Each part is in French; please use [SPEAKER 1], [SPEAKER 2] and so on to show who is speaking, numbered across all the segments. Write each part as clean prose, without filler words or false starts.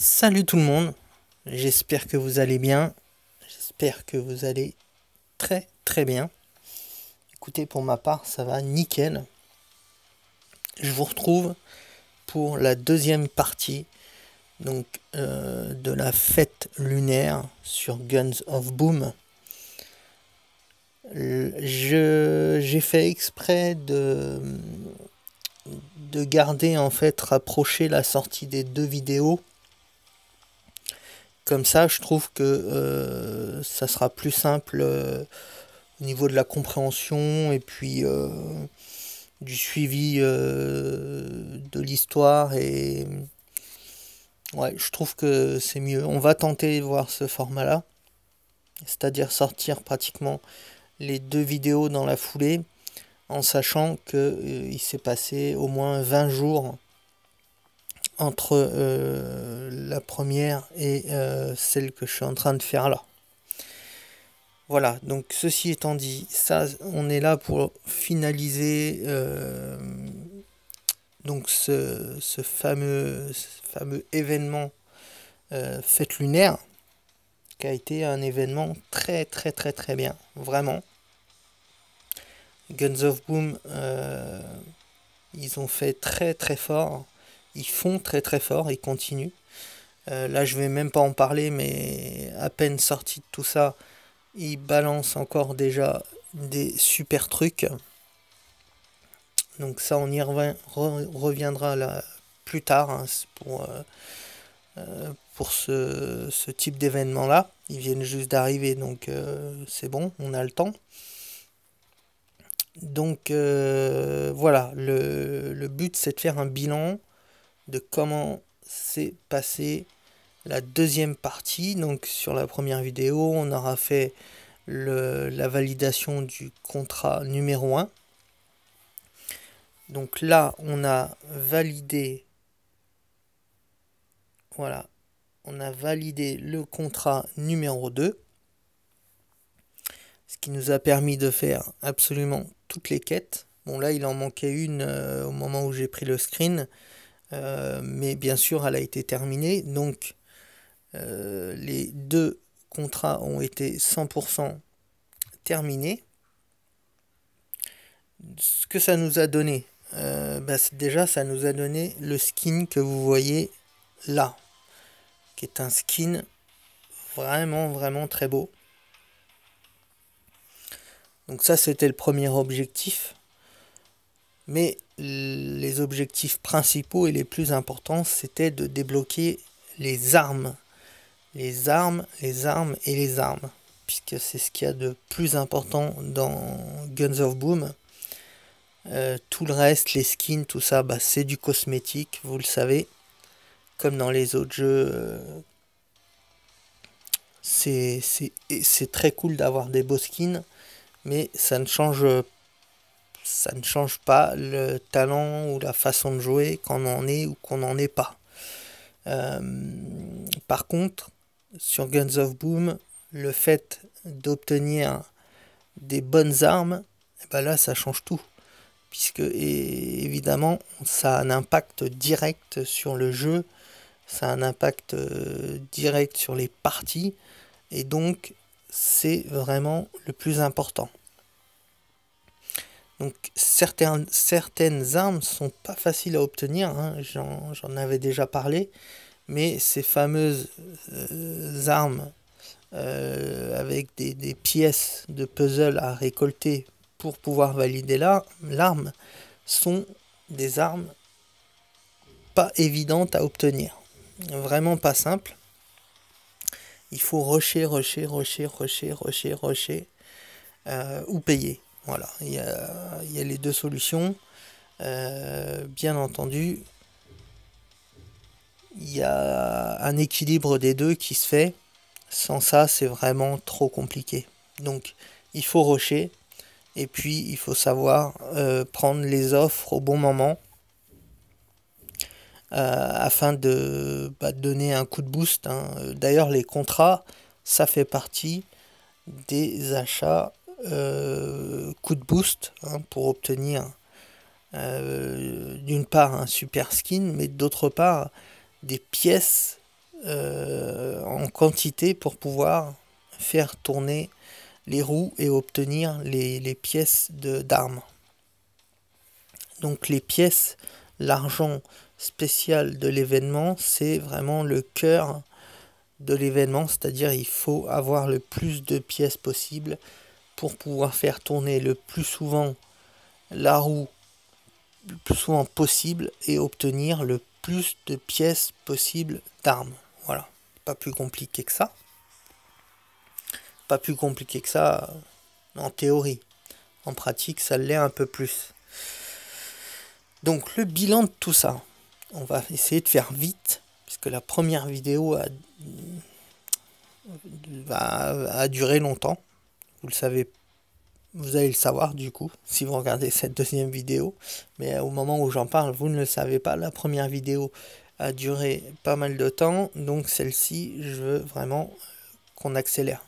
[SPEAKER 1] Salut tout le monde, j'espère que vous allez bien, j'espère que vous allez très très bien. Écoutez, pour ma part, ça va nickel. Je vous retrouve pour la deuxième partie de la fête lunaire sur Guns of Boom. J'ai fait exprès de garder en fait rapprocher la sortie des deux vidéos. Comme ça, je trouve que ça sera plus simple au niveau de la compréhension et puis du suivi de l'histoire. Et ouais, je trouve que c'est mieux. On va tenter de voir ce format-là, c'est-à-dire sortir pratiquement les deux vidéos dans la foulée, en sachant que il s'est passé au moins 20 jours entre la première et celle que je suis en train de faire là. Voilà, donc ceci étant dit, ça, on est là pour finaliser donc ce fameux événement fête lunaire, qui a été un événement très très très très bien, vraiment. Guns of Boom, ils ont fait très très fort, ils font très très fort, ils continuent. Là, je vais même pas en parler, mais à peine sorti de tout ça, ils balancent encore déjà des super trucs. Donc ça, on y reviendra là plus tard hein, pour ce type d'événement-là. Ils viennent juste d'arriver, donc c'est bon, on a le temps. Donc voilà, le but c'est de faire un bilan de comment s'est passé la deuxième partie. Donc sur la première vidéo, on aura fait la validation du contrat numéro 1. Donc là, on a validé, voilà, on a validé le contrat numéro 2, ce qui nous a permis de faire absolument toutes les quêtes. Bon là, il en manquait une au moment où j'ai pris le screen, mais bien sûr, elle a été terminée. Donc, les deux contrats ont été 100% terminés. Ce que ça nous a donné, déjà, ça nous a donné le skin que vous voyez là, qui est un skin vraiment vraiment très beau. Donc ça c'était le premier objectif, mais les objectifs principaux et les plus importants c'était de débloquer les armes, les armes, les armes et les armes, puisque c'est ce qu'il y a de plus important dans Guns of Boom. Tout le reste, les skins, tout ça, c'est du cosmétique, vous le savez, comme dans les autres jeux. C'est très cool d'avoir des beaux skins, mais ça ne change pas le talent ou la façon de jouer qu'on en est ou qu'on n'en est pas. Par contre, sur Guns of Boom, le fait d'obtenir des bonnes armes, là ça change tout. Puisque évidemment ça a un impact direct sur le jeu, ça a un impact direct sur les parties, et donc c'est vraiment le plus important. Donc certaines armes sont pas faciles à obtenir, hein, j'en avais déjà parlé, mais ces fameuses armes avec des pièces de puzzle à récolter pour pouvoir valider l'arme sont des armes pas évidentes à obtenir, vraiment pas simple. Il faut rusher ou payer. Voilà, il y a les deux solutions. Bien entendu, il y a un équilibre des deux qui se fait. Sans ça, c'est vraiment trop compliqué. Donc, il faut rusher. Et puis, il faut savoir prendre les offres au bon moment afin de donner un coup de boost. Hein. D'ailleurs, les contrats, ça fait partie des achats coup de boost hein, pour obtenir d'une part un super skin, mais d'autre part des pièces en quantité pour pouvoir faire tourner les roues et obtenir les pièces d'armes. Donc les pièces, l'argent spécial de l'événement, c'est vraiment le cœur de l'événement, c'est-à-dire il faut avoir le plus de pièces possible pour pouvoir faire tourner le plus souvent la roue le plus souvent possible et obtenir le plus de pièces possibles d'armes. Voilà, pas plus compliqué que ça. Pas plus compliqué que ça en théorie. En pratique, ça l'est un peu plus. Donc le bilan de tout ça, on va essayer de faire vite, puisque la première vidéo a duré longtemps. Vous le savez, vous allez le savoir du coup, si vous regardez cette deuxième vidéo. Mais au moment où j'en parle, vous ne le savez pas. La première vidéo a duré pas mal de temps, donc celle-ci, je veux vraiment qu'on accélère.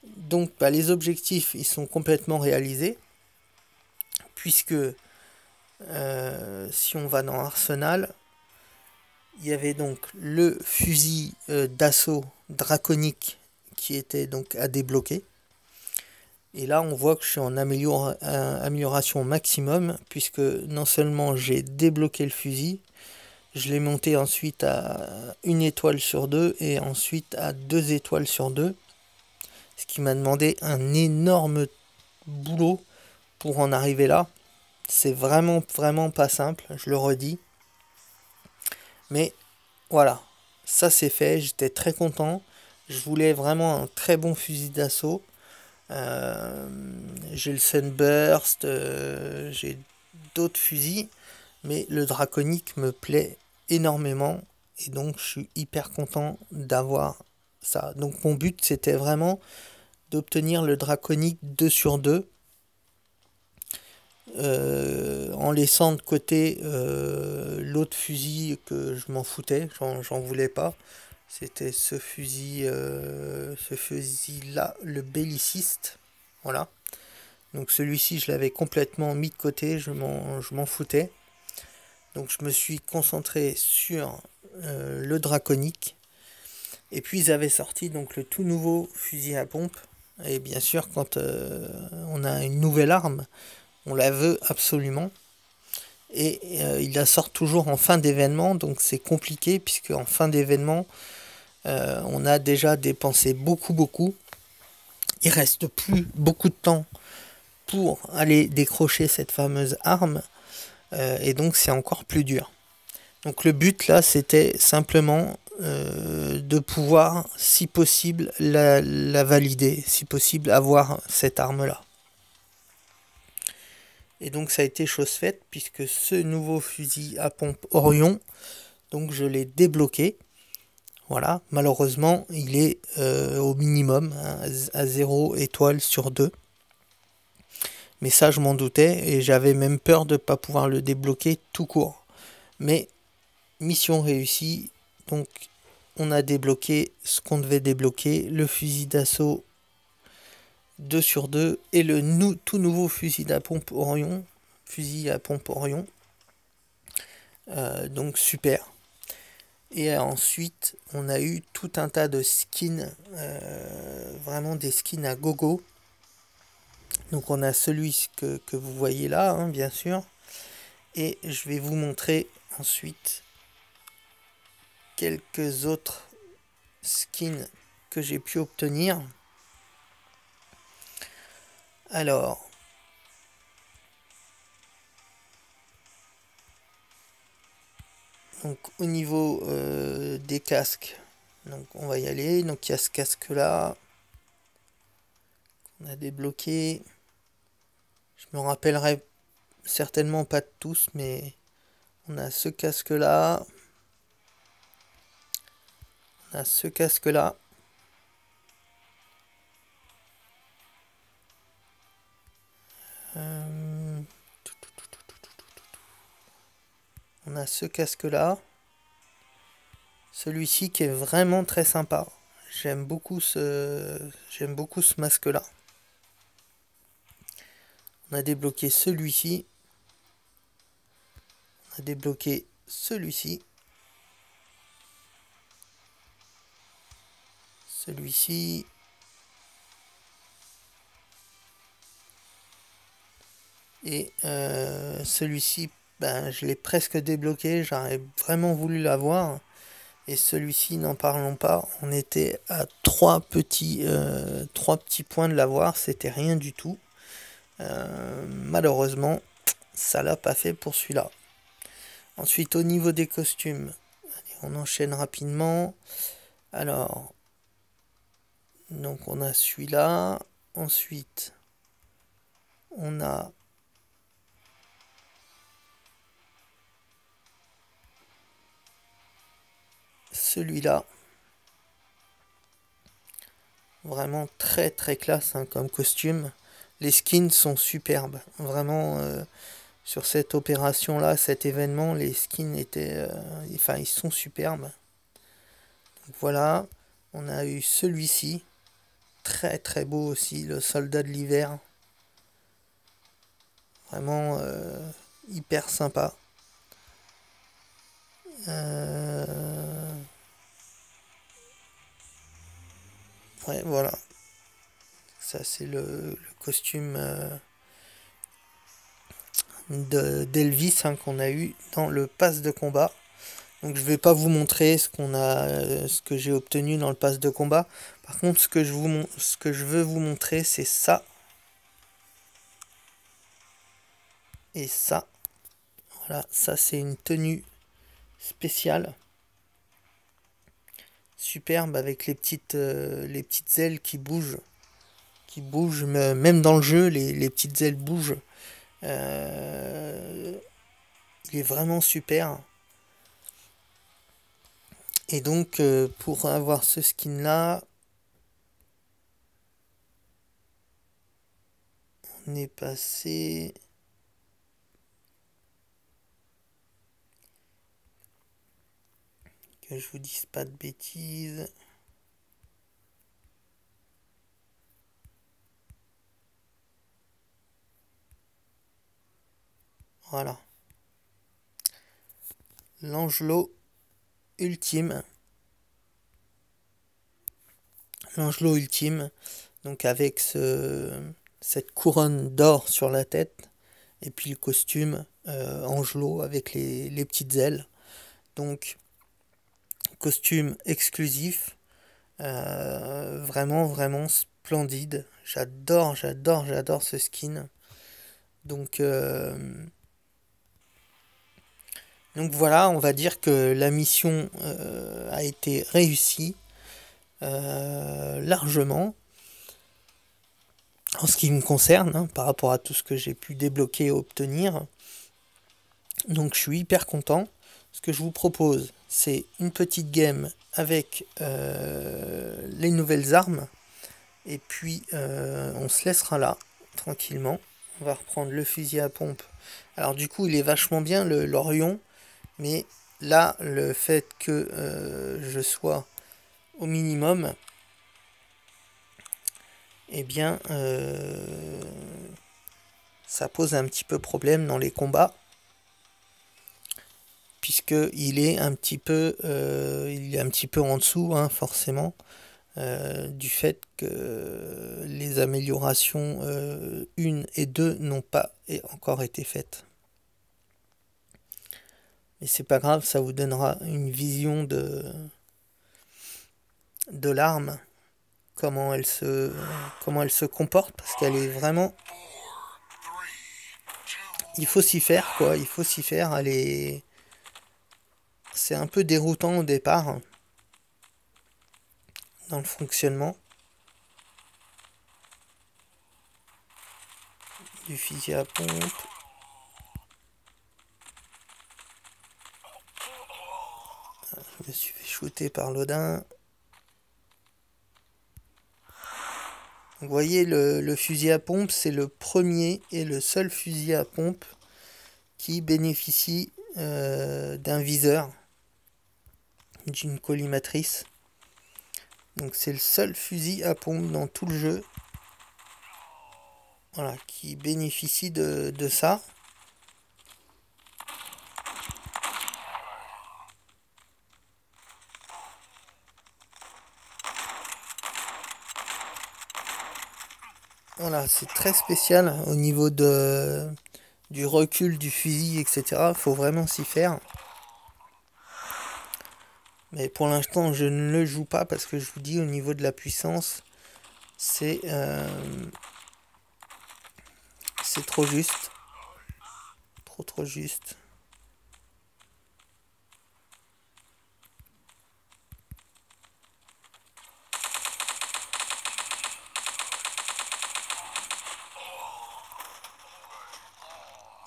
[SPEAKER 1] Donc les objectifs, ils sont complètement réalisés, puisque si on va dans Arsenal, il y avait donc le fusil d'assaut draconique qui était donc à débloquer. Et là, on voit que je suis en amélioration maximum, puisque non seulement j'ai débloqué le fusil, je l'ai monté ensuite à 1 étoile sur 2 et ensuite à 2 étoiles sur 2. Ce qui m'a demandé un énorme boulot pour en arriver là. C'est vraiment pas simple, je le redis. Mais voilà, ça c'est fait, j'étais très content. Je voulais vraiment un très bon fusil d'assaut. J'ai le Sunburst, j'ai d'autres fusils, mais le draconique me plaît énormément et donc je suis hyper content d'avoir ça. Donc mon but c'était vraiment d'obtenir le draconique 2 sur 2 en laissant de côté l'autre fusil que je m'en foutais, j'en voulais pas. C'était ce fusil là, le belliciste. Voilà. Donc celui-ci, je l'avais complètement mis de côté, je m'en foutais. Donc je me suis concentré sur le draconique. Et puis ils avaient sorti donc le tout nouveau fusil à pompe. Et bien sûr, quand on a une nouvelle arme, on la veut absolument. Et il la sort toujours en fin d'événement, donc c'est compliqué, puisque en fin d'événement, on a déjà dépensé beaucoup. Il reste plus beaucoup de temps pour aller décrocher cette fameuse arme. Et donc c'est encore plus dur. Donc le but là, c'était simplement de pouvoir, si possible, la valider. Si possible, avoir cette arme-là. Et donc ça a été chose faite, puisque ce nouveau fusil à pompe Orion, donc je l'ai débloqué. Voilà, malheureusement, il est au minimum, hein, à 0 étoile sur 2. Mais ça, je m'en doutais, et j'avais même peur de ne pas pouvoir le débloquer tout court. Mais, mission réussie, donc on a débloqué ce qu'on devait débloquer, le fusil d'assaut 2 sur 2, et le tout nouveau fusil à pompe Orion. Donc super. Et ensuite, on a eu tout un tas de skins, vraiment des skins à gogo. Donc on a celui que vous voyez là, hein, bien sûr. Et je vais vous montrer ensuite quelques autres skins que j'ai pu obtenir. Alors, donc au niveau des casques, donc on va y aller. Donc il y a ce casque là qu'on a débloqué. Je me rappellerai certainement pas de tous, mais on a ce casque là. On a ce casque là. On a ce casque là. Celui-ci qui est vraiment très sympa. J'aime beaucoup ce masque là. On a débloqué celui-ci. On a débloqué celui-ci. celui-ci. Et celui-ci, ben, je l'ai presque débloqué, j'aurais vraiment voulu l'avoir. Et celui-ci, n'en parlons pas, on était à 3 petits points de l'avoir, c'était rien du tout. Malheureusement, ça l'a pas fait pour celui-là. Ensuite, au niveau des costumes, allez, on enchaîne rapidement. Alors, donc on a celui-là. Ensuite, on a celui-là. Vraiment très très classe hein, comme costume. Les skins sont superbes. Vraiment, sur cette opération-là, cet événement, les skins étaient... enfin, ils sont superbes. Donc, voilà. On a eu celui-ci. Très très beau aussi, le soldat de l'hiver. Vraiment hyper sympa. Ouais, voilà. Ça, c'est le costume d'Elvis hein, qu'on a eu dans le pass de combat. Donc je vais pas vous montrer ce que j'ai obtenu dans le pass de combat. Par contre, ce que je veux vous montrer, c'est ça et ça. Voilà, ça c'est une tenue spéciale, superbe avec les petites ailes qui bougent, même dans le jeu, les petites ailes bougent. Il est vraiment super. Et donc, pour avoir ce skin là, on est passé... Que je vous dise pas de bêtises. Voilà. L'Angelot ultime. L'Angelot ultime. Donc avec cette couronne d'or sur la tête. Et puis le costume Angelot avec les petites ailes. Donc costume exclusif. Vraiment, vraiment splendide. J'adore ce skin. Donc voilà, on va dire que la mission a été réussie largement en ce qui me concerne, hein, par rapport à tout ce que j'ai pu débloquer et obtenir. Donc je suis hyper content. Ce que je vous propose, c'est une petite game avec les nouvelles armes. Et puis on se laissera là, tranquillement. On va reprendre le fusil à pompe. Alors du coup, il est vachement bien, l'Orion. Mais là, le fait que je sois au minimum, eh bien, ça pose un petit peu problème dans les combats. Puisqu'il est un petit peu, en dessous, hein, forcément, du fait que les améliorations 1 et 2 n'ont pas encore été faites. Mais c'est pas grave, ça vous donnera une vision de l'arme, comment elle se comporte, parce qu'elle est vraiment... Il faut s'y faire, quoi, il faut s'y faire, c'est un peu déroutant au départ, hein, dans le fonctionnement du fusil à pompe. Je me suis fait shooter par l'Odin. Vous voyez, le fusil à pompe, c'est le premier et le seul fusil à pompe qui bénéficie d'un viseur, d'une collimatrice. Donc c'est le seul fusil à pompe dans tout le jeu, voilà, qui bénéficie de ça. Voilà, c'est très spécial au niveau du recul du fusil, etc. Faut vraiment s'y faire. Mais pour l'instant, je ne le joue pas parce que je vous dis, au niveau de la puissance, c'est trop juste. Trop juste.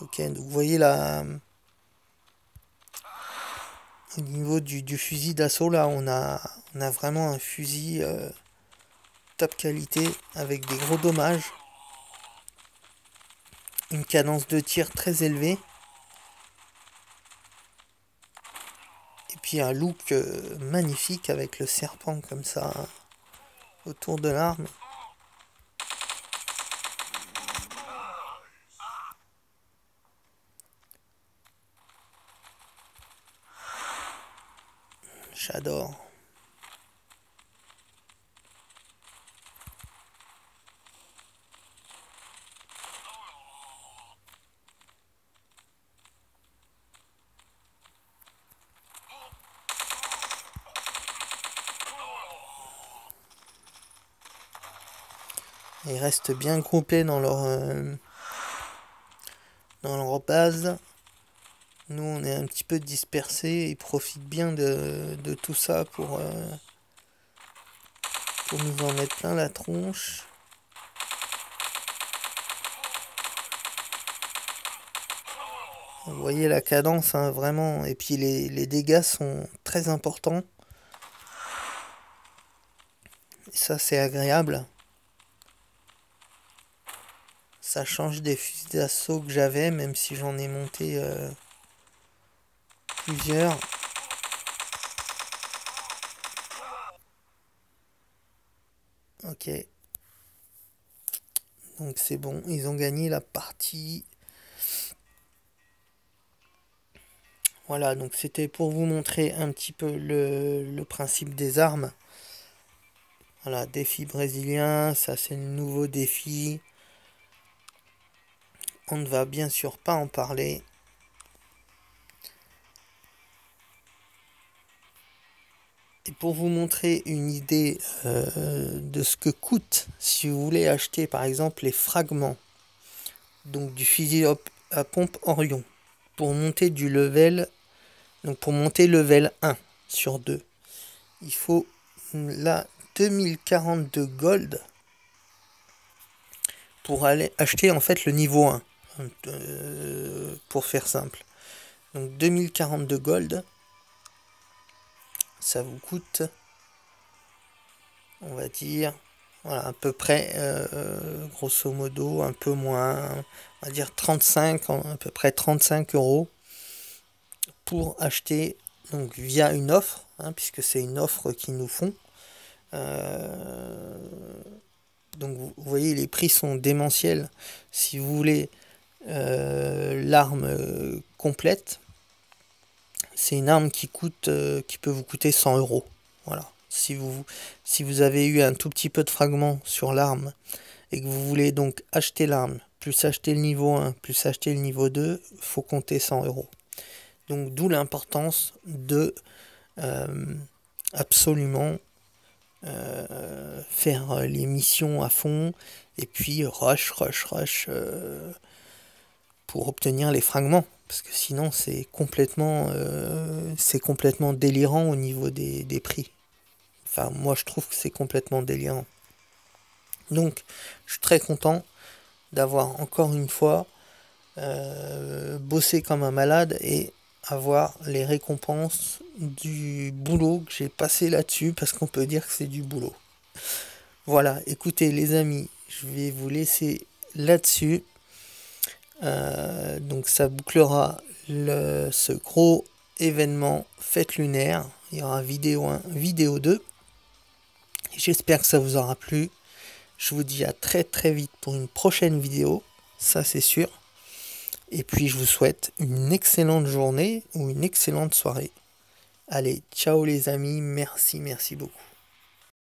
[SPEAKER 1] Ok, donc vous voyez là, au niveau du fusil d'assaut, là, on a vraiment un fusil top qualité avec des gros dommages. Une cadence de tir très élevée. Et puis un look magnifique avec le serpent comme ça autour de l'arme. J'adore. Ils restent bien groupés dans leur base. Nous, on est un petit peu dispersés. Ils profitent bien de tout ça pour nous en mettre plein la tronche. Vous voyez la cadence, hein, vraiment. Et puis les dégâts sont très importants. Et ça, c'est agréable. Ça change des fusils d'assaut que j'avais, même si j'en ai monté plusieurs. Ok. Donc c'est bon, ils ont gagné la partie. Voilà, donc c'était pour vous montrer un petit peu le principe des armes. Voilà, défi brésilien, ça c'est le nouveau défi. On ne va bien sûr pas en parler. Et pour vous montrer une idée de ce que coûte si vous voulez acheter par exemple les fragments donc du fusil à pompe Orion pour monter du level, donc pour monter level 1 sur 2, il faut là 2042 gold pour aller acheter en fait le niveau 1 pour faire simple. Donc 2042 gold, ça vous coûte, on va dire, voilà, à peu près, grosso modo, un peu moins, on va dire 35, à peu près 35 € pour acheter, donc via une offre, hein, puisque c'est une offre qu'ils nous font. Donc vous voyez, les prix sont démentiels. Si vous voulez l'arme complète, c'est une arme qui peut vous coûter 100 €. Voilà. Si vous avez eu un tout petit peu de fragments sur l'arme et que vous voulez donc acheter l'arme, plus acheter le niveau 1, plus acheter le niveau 2, faut compter 100 €. Donc d'où l'importance de absolument faire les missions à fond et puis rush pour obtenir les fragments, parce que sinon c'est complètement délirant au niveau des prix. Enfin, moi je trouve que c'est complètement délirant. Donc je suis très content d'avoir encore une fois bossé comme un malade et avoir les récompenses du boulot que j'ai passé là-dessus, parce qu'on peut dire que c'est du boulot. Voilà, écoutez les amis, je vais vous laisser là-dessus. Donc ça bouclera ce gros événement fête lunaire. Il y aura vidéo 1, vidéo 2. J'espère que ça vous aura plu. Je vous dis à très très vite pour une prochaine vidéo, ça c'est sûr. Et puis je vous souhaite une excellente journée ou une excellente soirée. Allez, ciao les amis, merci beaucoup.